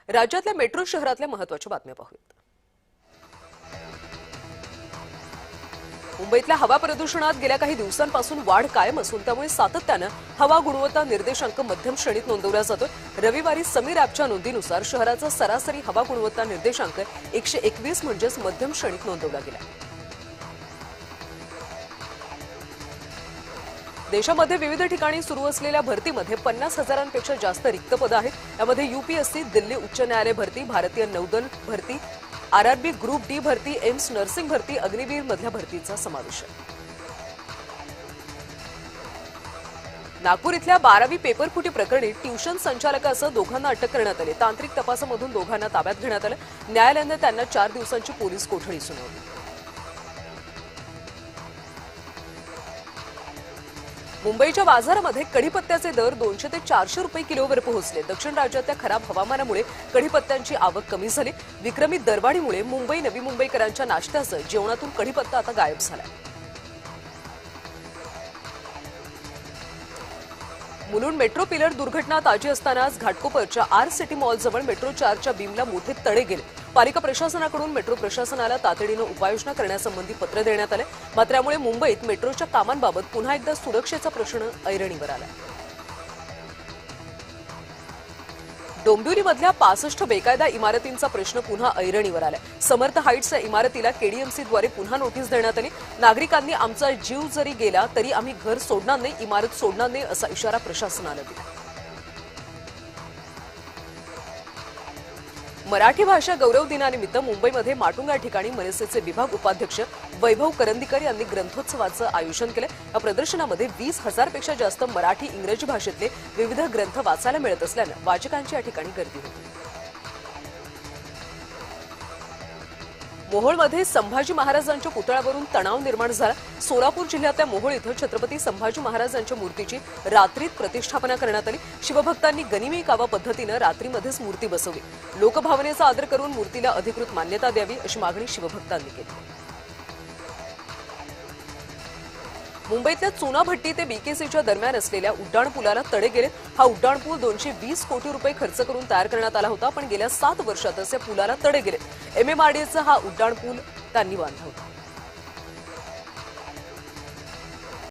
राज्यातल्या मेट्रो शहरातल्या महत्त्वाच्या बातम्या पाहूयात। मुंबईतल्या हवा प्रदूषणात गेल्या काही दिवसांपासून वाढ कायम असून त्यामुळे सातत्यानं हवा गुणवत्ता निर्देशांक मध्यम श्रेणीत नोंदवला जातोय। रविवारी समीर ॲपच्या नोंदीनुसार शहराचा सरासरी हवा गुणवत्ता निर्देशांक 121 म्हणजेच मध्यम श्रेणीत नोंदवला गेला। देशामध्ये विविध ठिकाणी सुरू असलेल्या भरतीमध्ये 50,000पेक्षा जास्त रिक्त पदं आहेत। यामध्ये यूपीएससी, दिल्ली उच्च न्यायालय भरती, भारतीय नौदल भरती, आरआरबी ग्रुप डी भरती, एम्स नर्सिंग भरती, अग्निवीर मधल्या भरतीचा समावेश आहे। नागपूर इथल्या 12वी पेपरफुटी प्रकरणी ट्यूशन संचालकासह दोघांना अटक करण्यात आली। तांत्रिक तपासामधून दोघांना ताब्यात घेण्यात आलं। न्यायालयाने त्यांना 4 दिवसांची पोलीस कोठडी सुनावली। मुंबईच्या बाजारामध्ये कढीपत्त्याचे दर 200 ते 400 रुपये किलोवर पोहोचले। दक्षिण राज्यातल्या खराब हवामानामुळे कढीपत्त्यांची आवक कमी झाली। विक्रमी दरवाढीमुळे मुंबई नवी मुंबईकरांच्या नाश्त्यासह जेवणातून कढीपत्ता आता गायब झाला। मुलुंड मेट्रो पिलर दुर्घटना ताजी असताना आज घाटकोपरच्या आर सिटी मॉलजवळ मेट्रो 4च्या बीमला मोठे तडे गेले। पालिका प्रशासनाकडून मेट्रो प्रशासनाला तातडीने उपाययोजना करण्यासंबंधी पत्र देण्यात आले। मात्र यामुळे मुंबईत मेट्रोच्या कामांबाबत पुन्हा एकदा सुरक्षेचा प्रश्न ऐरणीवर आला। डोंबिवलीमधल्या 65 बेकायदा इमारतींचा प्रश्न पुन्हा ऐरणीवर आलाय। समर्थ हाईट्स या इमारतीला केडीएमसीद्वारे पुन्हा नोटीस देण्यात आली। नागरिकांनी आमचा जीव जरी गेला तरी आम्ही घर सोडणार नाही, इमारत सोडणार नाही असा इशारा प्रशासनाला दिला। मराठी भाषा गौरव दिनानिमित्त मुंबईमध्ये माटुंगा ठिकाणी मनसेचे विभाग उपाध्यक्ष वैभव करंदीकर यांनी ग्रंथोत्सवाचं आयोजन केलं। या प्रदर्शनामध्ये 20,000पेक्षा जास्त मराठी इंग्रजी भाषेतले विविध ग्रंथ वाचायला मिळत असल्यानं वाचकांची या ठिकाणी गर्दी होती। मोहोळमध्ये संभाजी महाराजांच्या पुतळ्यावरून तणाव निर्माण झाला। सोलापूर जिल्ह्यातल्या मोहोळ इथं छत्रपती संभाजी महाराजांच्या मूर्तीची रात्रीत प्रतिष्ठापना करण्यात आली। शिवभक्तांनी गनिमी कावा पद्धतीनं रात्रीमध्येच मूर्ती बसवली। लोकभावनेचा आदर करून मूर्तीला अधिकृत मान्यता द्यावी अशी मागणी शिवभक्तांनी केली। मुंबईतल्या चुनाभट्टी ते बीकेसीच्या दरम्यान असलेल्या उड्डाणपुलाला तडे गेले। हा उड्डाणपूल 220 कोटी रुपये खर्च करून तयार करण्यात आला होता, पण गेल्या 7 वर्षातच या पुलाला तडे गेले। एमएमआरडीएचा हा उड्डाणपूल त्यांनी बांधला होता।